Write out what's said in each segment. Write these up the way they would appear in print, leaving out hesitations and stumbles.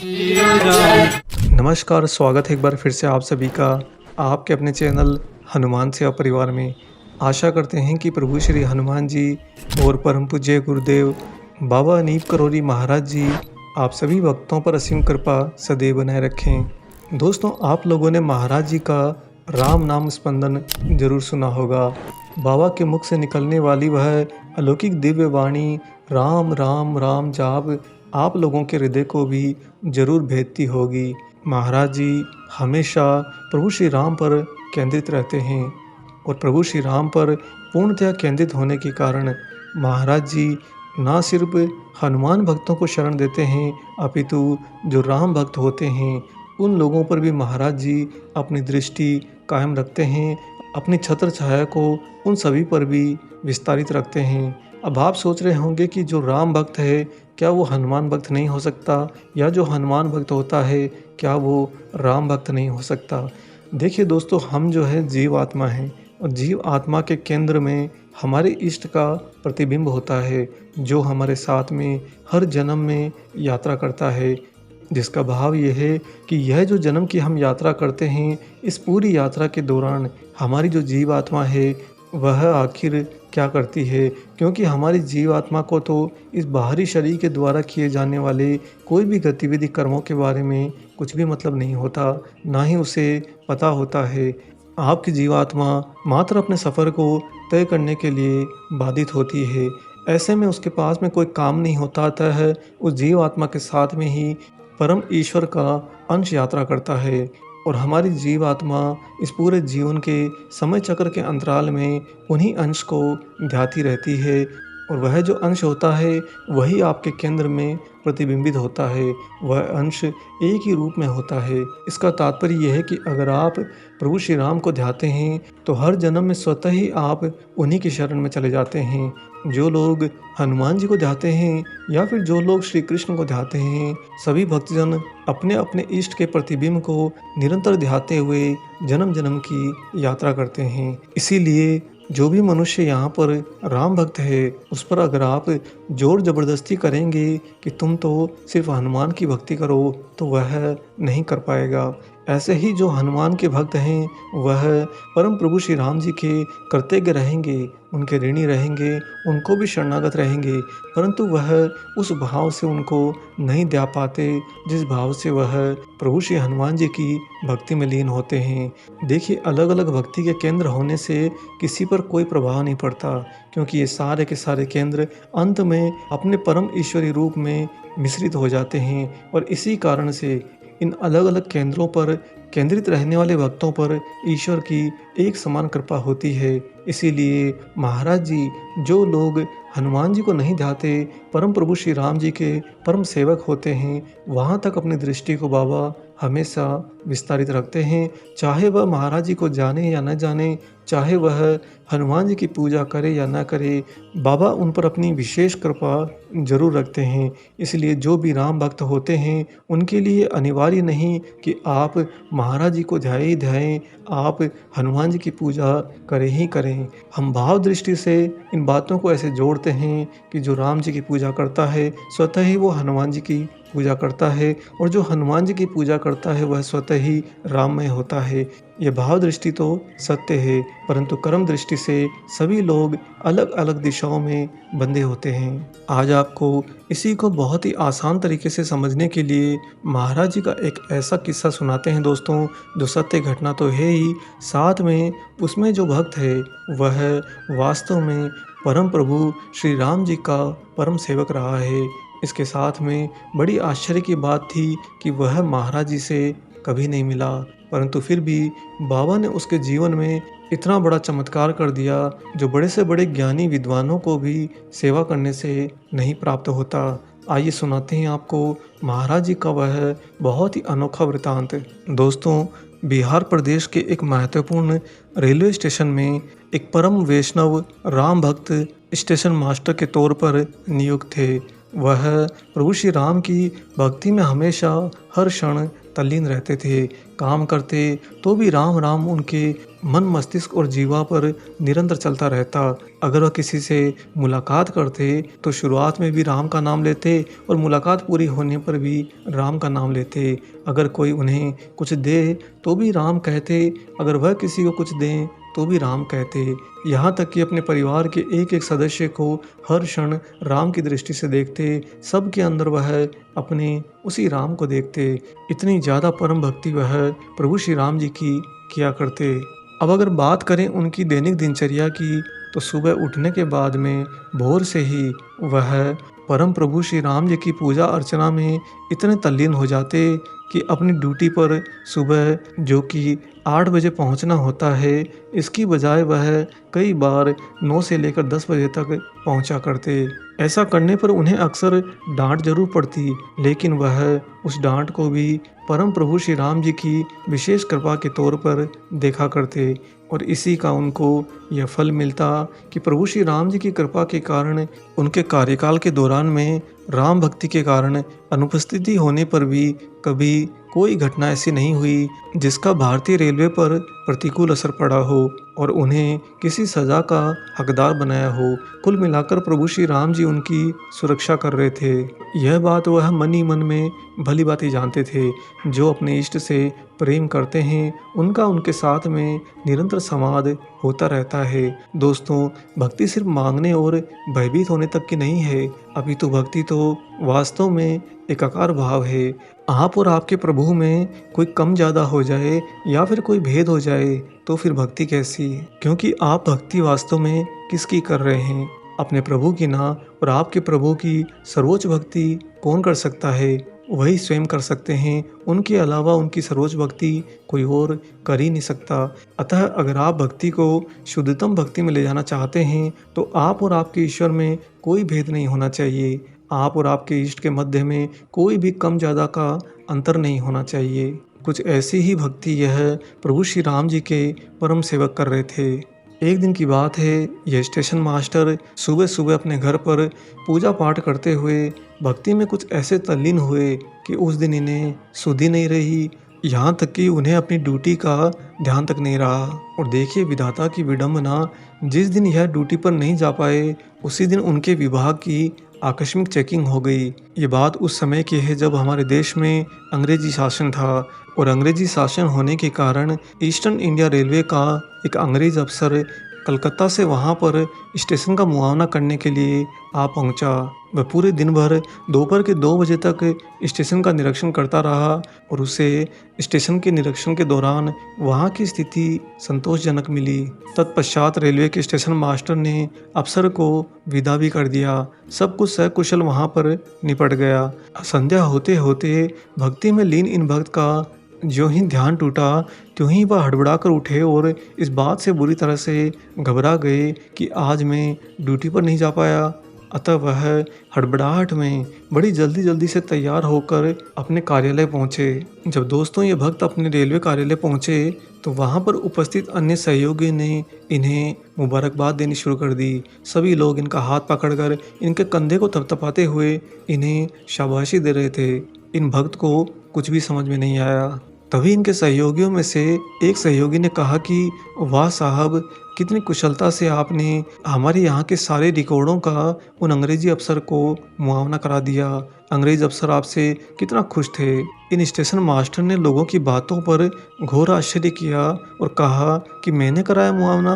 नमस्कार, स्वागत है एक बार फिर से आप सभी का आपके अपने चैनल हनुमान सेवा परिवार में। आशा करते हैं कि प्रभु श्री हनुमान जी और परम पूज्य गुरुदेव बाबा अनीप करौरी महाराज जी आप सभी भक्तों पर असीम कृपा सदैव बनाए रखें। दोस्तों, आप लोगों ने महाराज जी का राम नाम स्पंदन जरूर सुना होगा। बाबा के मुख से निकलने वाली वह अलौकिक दिव्य वाणी राम राम राम जाप आप लोगों के हृदय को भी जरूर भेदती होगी। महाराज जी हमेशा प्रभु श्री राम पर केंद्रित रहते हैं और प्रभु श्री राम पर पूर्णतया केंद्रित होने के कारण महाराज जी ना सिर्फ हनुमान भक्तों को शरण देते हैं, अपितु जो राम भक्त होते हैं उन लोगों पर भी महाराज जी अपनी दृष्टि कायम रखते हैं, अपनी छत्र छाया को उन सभी पर भी विस्तारित रखते हैं। अब आप सोच रहे होंगे कि जो राम भक्त है क्या वो हनुमान भक्त नहीं हो सकता, या जो हनुमान भक्त होता है क्या वो राम भक्त नहीं हो सकता। देखिए दोस्तों, हम जो है जीव आत्मा हैं और जीव आत्मा के केंद्र में हमारे इष्ट का प्रतिबिंब होता है, जो हमारे साथ में हर जन्म में यात्रा करता है। जिसका भाव ये है कि यह जो जन्म की हम यात्रा करते हैं, इस पूरी यात्रा के दौरान हमारी जो जीव आत्मा है वह आखिर क्या करती है, क्योंकि हमारी जीवात्मा को तो इस बाहरी शरीर के द्वारा किए जाने वाले कोई भी गतिविधि कर्मों के बारे में कुछ भी मतलब नहीं होता, ना ही उसे पता होता है। आपकी जीवात्मा मात्र अपने सफ़र को तय करने के लिए बाधित होती है। ऐसे में उसके पास में कोई काम नहीं होता, अतः उस जीवात्मा के साथ में ही परम ईश्वर का अंश यात्रा करता है और हमारी जीवात्मा इस पूरे जीवन के समय चक्र के अंतराल में उन्हीं अंश को ध्याती रहती है और वह जो अंश होता है वही आपके केंद्र में प्रतिबिंबित होता है। वह अंश एक ही रूप में होता है। इसका तात्पर्य यह है कि अगर आप प्रभु श्री राम को ध्याते हैं तो हर जन्म में स्वतः ही आप उन्हीं की शरण में चले जाते हैं। जो लोग हनुमान जी को ध्याते हैं या फिर जो लोग श्री कृष्ण को ध्याते हैं, सभी भक्तजन अपने अपने इष्ट के प्रतिबिंब को निरंतर ध्याते हुए जन्म जन्म की यात्रा करते हैं। इसीलिए जो भी मनुष्य यहाँ पर राम भक्त है, उस पर अगर आप जोर ज़बरदस्ती करेंगे कि तुम तो सिर्फ हनुमान की भक्ति करो, तो वह नहीं कर पाएगा। ऐसे ही जो हनुमान के भक्त हैं वह परम प्रभु श्री राम जी के कृतज्ञ रहेंगे, उनके ऋणी रहेंगे, उनको भी शरणागत रहेंगे, परंतु वह उस भाव से उनको नहीं दे पाते जिस भाव से वह प्रभु श्री हनुमान जी की भक्ति में लीन होते हैं। देखिए, अलग अलग भक्ति के केंद्र होने से किसी पर कोई प्रभाव नहीं पड़ता, क्योंकि ये सारे के सारे केंद्र अंत में अपने परम ईश्वरी रूप में मिश्रित हो जाते हैं और इसी कारण से इन अलग अलग केंद्रों पर केंद्रित रहने वाले भक्तों पर ईश्वर की एक समान कृपा होती है। इसीलिए महाराज जी, जो लोग हनुमान जी को नहीं ध्याते, परम प्रभु श्री राम जी के परम सेवक होते हैं, वहाँ तक अपनी दृष्टि को बाबा हमेशा विस्तारित रखते हैं। चाहे वह महाराज जी को जाने या न जाने, चाहे वह हनुमान जी की पूजा करे या न करे, बाबा उन पर अपनी विशेष कृपा जरूर रखते हैं। इसलिए जो भी राम भक्त होते हैं उनके लिए अनिवार्य नहीं कि आप महाराज जी को ध्याए ही ध्याएं, आप हनुमान जी की पूजा करें ही करें। हम भाव दृष्टि से इन बातों को ऐसे जोड़ते हैं कि जो राम जी की पूजा करता है स्वतः ही वो हनुमान जी की पूजा करता है, और जो हनुमान जी की पूजा करता है वह स्वतः ही राममय होता है। यह भाव दृष्टि तो सत्य है, परंतु कर्म दृष्टि से सभी लोग अलग अलग दिशाओं में बंधे होते हैं। आज आपको इसी को बहुत ही आसान तरीके से समझने के लिए महाराज जी का एक ऐसा किस्सा सुनाते हैं दोस्तों, जो सत्य घटना तो है ही, साथ में उसमें जो भक्त है वह वास्तव में परम प्रभु श्री राम जी का परम सेवक रहा है। इसके साथ में बड़ी आश्चर्य की बात थी कि वह महाराज जी से कभी नहीं मिला, परंतु फिर भी बाबा ने उसके जीवन में इतना बड़ा चमत्कार कर दिया जो बड़े से बड़े ज्ञानी विद्वानों को भी सेवा करने से नहीं प्राप्त होता। आइए सुनाते हैं आपको महाराज जी का वह बहुत ही अनोखा वृतांत। दोस्तों, बिहार प्रदेश के एक महत्वपूर्ण रेलवे स्टेशन में एक परम वैष्णव राम भक्त स्टेशन मास्टर के तौर पर नियुक्त थे। वह प्रभु श्री राम की भक्ति में हमेशा हर क्षण तल्लीन रहते थे। काम करते तो भी राम राम उनके मन, मस्तिष्क और जीवा पर निरंतर चलता रहता। अगर वह किसी से मुलाकात करते तो शुरुआत में भी राम का नाम लेते और मुलाकात पूरी होने पर भी राम का नाम लेते। अगर कोई उन्हें कुछ दे तो भी राम कहते, अगर वह किसी को कुछ दें तो भी राम कहते। यहाँ तक कि अपने परिवार के एक एक सदस्य को हर क्षण राम की दृष्टि से देखते, सबके अंदर वह अपने उसी राम को देखते। इतनी ज़्यादा परम भक्ति वह प्रभु श्री राम जी की किया करते। अब अगर बात करें उनकी दैनिक दिनचर्या की, तो सुबह उठने के बाद में भोर से ही वह परम प्रभु श्री राम जी की पूजा अर्चना में इतने तल्लीन हो जाते कि अपनी ड्यूटी पर सुबह जो कि 8 बजे पहुंचना होता है, इसकी बजाय वह कई बार 9 से लेकर 10 बजे तक पहुंचा करते। ऐसा करने पर उन्हें अक्सर डांट जरूर पड़ती, लेकिन वह उस डांट को भी परम प्रभु श्री राम जी की विशेष कृपा के तौर पर देखा करते और इसी का उनको यह फल मिलता कि प्रभु श्री राम जी की कृपा के कारण उनके कार्यकाल के दौरान में राम भक्ति के कारण अनुपस्थिति होने पर भी कभी कोई घटना ऐसी नहीं हुई जिसका भारतीय रेलवे पर प्रतिकूल असर पड़ा हो और उन्हें किसी सजा का हकदार बनाया हो। कुल मिलाकर प्रभु श्री राम जी उनकी सुरक्षा कर रहे थे। यह बात वह मन ही मन में भली भांति जानते थे। जो अपने इष्ट से प्रेम करते हैं उनका उनके साथ में निरंतर संवाद होता रहता है। दोस्तों, भक्ति सिर्फ मांगने और भयभीत होने तक की नहीं है, अपितु भक्ति तो वास्तव में एकाकार भाव है। आप और आपके प्रभु में कोई कम ज़्यादा हो जाए या फिर कोई भेद हो जाए तो फिर भक्ति कैसी? क्योंकि आप भक्ति वास्तव में किसकी कर रहे हैं? अपने प्रभु की ना। और आपके प्रभु की सर्वोच्च भक्ति कौन कर सकता है? वही स्वयं कर सकते हैं। उनके अलावा उनकी सर्वोच्च भक्ति कोई और कर ही नहीं सकता। अतः अगर आप भक्ति को शुद्धतम भक्ति में ले जाना चाहते हैं तो आप और आपके ईश्वर में कोई भेद नहीं होना चाहिए। आप और आपके इष्ट के मध्य में कोई भी कम ज़्यादा का अंतर नहीं होना चाहिए। कुछ ऐसी ही भक्ति यह प्रभु श्री राम जी के परम सेवक कर रहे थे। एक दिन की बात है, यह स्टेशन मास्टर सुबह सुबह अपने घर पर पूजा पाठ करते हुए भक्ति में कुछ ऐसे तल्लीन हुए कि उस दिन इन्हें सुध ही नहीं रही, यहाँ तक कि उन्हें अपनी ड्यूटी का ध्यान तक नहीं रहा। और देखिए विधाता की विडंबना, जिस दिन यह ड्यूटी पर नहीं जा पाए उसी दिन उनके विभाग की आकस्मिक चेकिंग हो गई। ये बात उस समय की है जब हमारे देश में अंग्रेजी शासन था और अंग्रेजी शासन होने के कारण ईस्टर्न इंडिया रेलवे का एक अंग्रेज अफसर कलकत्ता से वहाँ पर स्टेशन का मुआयना करने के लिए आ पहुँचा। वह पूरे दिन भर दोपहर के 2 बजे तक स्टेशन का निरीक्षण करता रहा और उसे स्टेशन के निरीक्षण के दौरान वहाँ की स्थिति संतोषजनक मिली। तत्पश्चात रेलवे के स्टेशन मास्टर ने अफसर को विदा भी कर दिया। सब कुछ सकुशल वहाँ पर निपट गया। संध्या होते होते भक्ति में लीन इन भक्त का ज्यों ही ध्यान टूटा त्यों ही वह हड़बड़ा कर उठे और इस बात से बुरी तरह से घबरा गए कि आज मैं ड्यूटी पर नहीं जा पाया। अतः वह हड़बड़ाहट में बड़ी जल्दी से तैयार होकर अपने कार्यालय पहुंचे। जब दोस्तों ये भक्त अपने रेलवे कार्यालय पहुंचे तो वहां पर उपस्थित अन्य सहयोगी ने इन्हें मुबारकबाद देनी शुरू कर दी। सभी लोग इनका हाथ पकड़कर इनके कंधे को थपथपाते हुए इन्हें शाबाशी दे रहे थे। इन भक्त को कुछ भी समझ में नहीं आया। तभी इनके सहयोगियों में से एक सहयोगी ने कहा कि वाह साहब, कितनी कुशलता से आपने हमारे यहाँ के सारे रिकॉर्डों का उन अंग्रेजी अफसर को मुआवना करा दिया। अंग्रेज अफसर आपसे कितना खुश थे। इन स्टेशन मास्टर ने लोगों की बातों पर घोर आश्चर्य किया और कहा कि मैंने कराया मुआवना।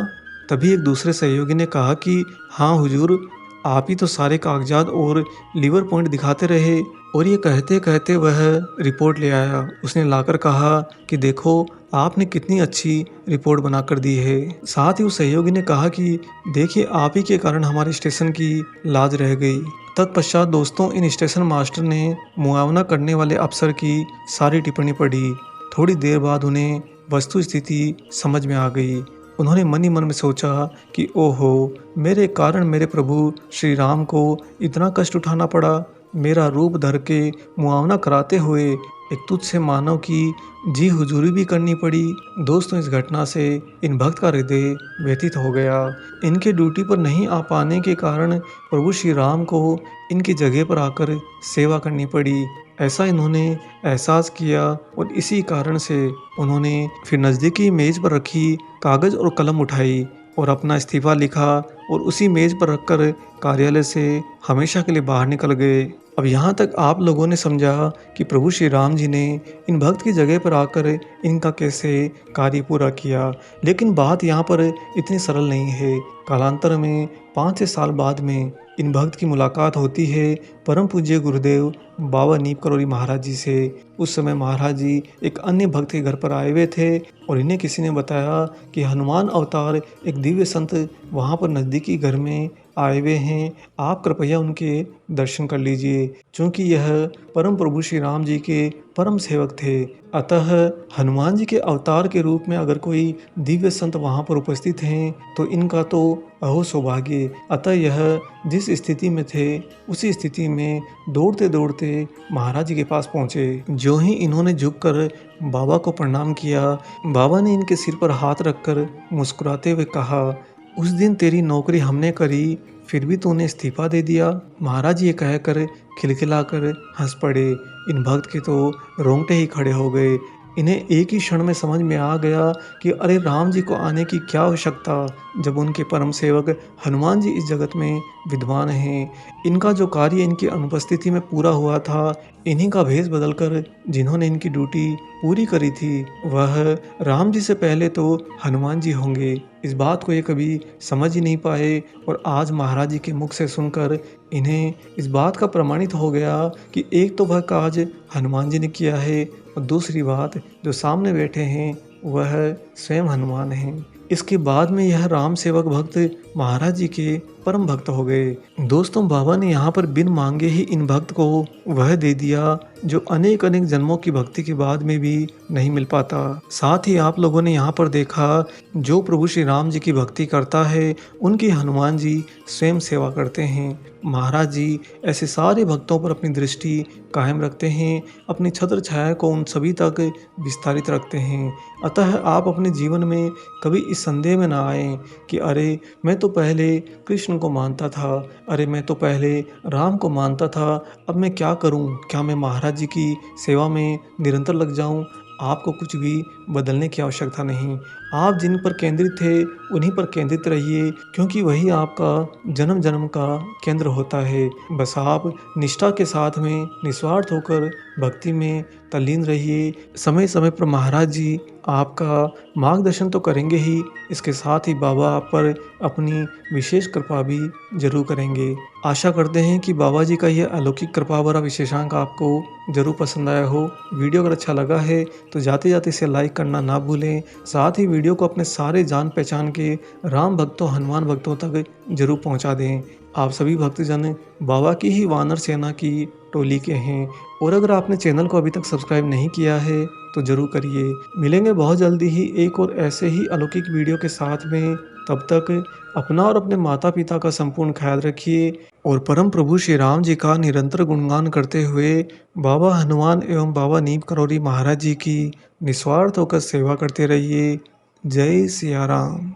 तभी एक दूसरे सहयोगी ने कहा कि हाँ हुजूर, आप ही तो सारे कागजात और लीवर पॉइंट दिखाते रहे। और ये कहते कहते वह रिपोर्ट ले आया। उसने लाकर कहा कि देखो, आपने कितनी अच्छी रिपोर्ट बनाकर दी है। साथ ही उस सहयोगी ने कहा कि देखिए, आप ही के कारण हमारे स्टेशन की लाज रह गई। तत्पश्चात दोस्तों, इन स्टेशन मास्टर ने मुआवना करने वाले अफसर की सारी टिप्पणी पढ़ी। थोड़ी देर बाद उन्हें वस्तु स्थिति समझ में आ गई। उन्होंने मन ही मन में सोचा कि ओहो, मेरे कारण मेरे प्रभु श्री राम को इतना कष्ट उठाना पड़ा। मेरा रूप धर के मुआवना कराते हुए एक तुच्छ से मानव की जी हुजूरी भी करनी पड़ी। दोस्तों, इस घटना से इन भक्त का हृदय व्यथित हो गया। इनके ड्यूटी पर नहीं आ पाने के कारण प्रभु श्री राम को इनकी जगह पर आकर सेवा करनी पड़ी। ऐसा इन्होंने एहसास किया और इसी कारण से उन्होंने फिर नज़दीकी मेज़ पर रखी कागज़ और कलम उठाई और अपना इस्तीफ़ा लिखा और उसी मेज़ पर रखकर कार्यालय से हमेशा के लिए बाहर निकल गए। अब यहाँ तक आप लोगों ने समझा कि प्रभु श्री राम जी ने इन भक्त की जगह पर आकर इनका कैसे कार्य पूरा किया। लेकिन बात यहाँ पर इतनी सरल नहीं है। कालांतर में 5-6 साल बाद में इन भक्त की मुलाकात होती है परम पूज्य गुरुदेव बाबा नीप करौरी महाराज जी से। उस समय महाराज जी एक अन्य भक्त के घर पर आए हुए थे और इन्हें किसी ने बताया कि हनुमान अवतार एक दिव्य संत वहाँ पर नज़दीकी घर में आए हुए हैं, आप कृपया उनके दर्शन कर लीजिए। चूँकि यह परम प्रभु श्री राम जी के परम सेवक थे, अतः हनुमान जी के अवतार के रूप में अगर कोई दिव्य संत वहाँ पर उपस्थित हैं तो इनका तो अहो सौभाग्य। अतः यह जिस स्थिति में थे उसी स्थिति में दौड़ते दौड़ते महाराज जी के पास पहुँचे। जो ही इन्होंने झुककर बाबा को प्रणाम किया, बाबा ने इनके सिर पर हाथ रखकर मुस्कुराते हुए कहा, उस दिन तेरी नौकरी हमने करी, फिर भी तूने इस्तीफा दे दिया। महाराज ये कहकर खिलखिलाकर हंस पड़े। इन भक्त के तो रोंगटे ही खड़े हो गए। इन्हें एक ही क्षण में समझ में आ गया कि अरे राम जी को आने की क्या आवश्यकता, जब उनके परम सेवक हनुमान जी इस जगत में विद्वान हैं। इनका जो कार्य इनकी अनुपस्थिति में पूरा हुआ था, इन्हीं का भेष बदलकर जिन्होंने इनकी ड्यूटी पूरी करी थी, वह राम जी से पहले तो हनुमान जी होंगे। इस बात को ये कभी समझ ही नहीं पाए और आज महाराज जी के मुख से सुनकर इन्हें इस बात का प्रमाणित हो गया कि एक तो वह काज हनुमान जी ने किया है और दूसरी बात जो सामने बैठे हैं वह स्वयं हनुमान हैं। इसके बाद में यह राम सेवक भक्त महाराज जी के परम भक्त हो गए। दोस्तों, बाबा ने यहाँ पर बिन मांगे ही इन भक्त को वह दे दिया जो अनेक अनेक जन्मों की भक्ति के बाद में भी नहीं मिल पाता। साथ ही आप लोगों ने यहाँ पर देखा, जो प्रभु श्री राम जी की भक्ति करता है उनकी हनुमान जी स्वयं सेवा करते हैं। महाराज जी ऐसे सारे भक्तों पर अपनी दृष्टि कायम रखते हैं, अपनी छत्र छाया को उन सभी तक विस्तारित रखते हैं। अतः आप अपने जीवन में कभी इस संदेह में ना आए कि अरे मैं तो पहले कृष्ण को मानता था, अरे मैं तो पहले राम को मानता था, अब मैं क्या करूं? क्या मैं महाराज जी की सेवा में निरंतर लग जाऊं? आपको कुछ भी बदलने की आवश्यकता नहीं। आप जिन पर केंद्रित थे उन्हीं पर केंद्रित रहिए, क्योंकि वही आपका जन्म जन्म का केंद्र होता है। बस आप निष्ठा के साथ में निस्वार्थ होकर भक्ति में तल्लीन रहिए। समय समय पर महाराज जी आपका मार्गदर्शन तो करेंगे ही, इसके साथ ही बाबा आप पर अपनी विशेष कृपा भी जरूर करेंगे। आशा करते हैं कि बाबा जी का यह अलौकिक कृपा भरा विशेषांक आपको जरूर पसंद आया हो। वीडियो अगर अच्छा लगा है तो जाते जाते इसे लाइक करना ना भूलें। साथ ही वीडियो को अपने सारे जान पहचान के राम भक्तों, हनुमान भक्तों तक जरूर पहुंचा दें। आप सभी भक्तजन बाबा की ही वानर सेना की टोली के हैं और अगर आपने चैनल को अभी तक सब्सक्राइब नहीं किया है तो जरूर करिए। मिलेंगे बहुत जल्दी ही एक और ऐसे ही अलौकिक वीडियो के साथ में। तब तक अपना और अपने माता पिता का संपूर्ण ख्याल रखिए और परम प्रभु श्री राम जी का निरंतर गुणगान करते हुए बाबा हनुमान एवं बाबा नीम करौरी महाराज जी की निस्वार्थ होकर सेवा करते रहिए। जय सिया राम।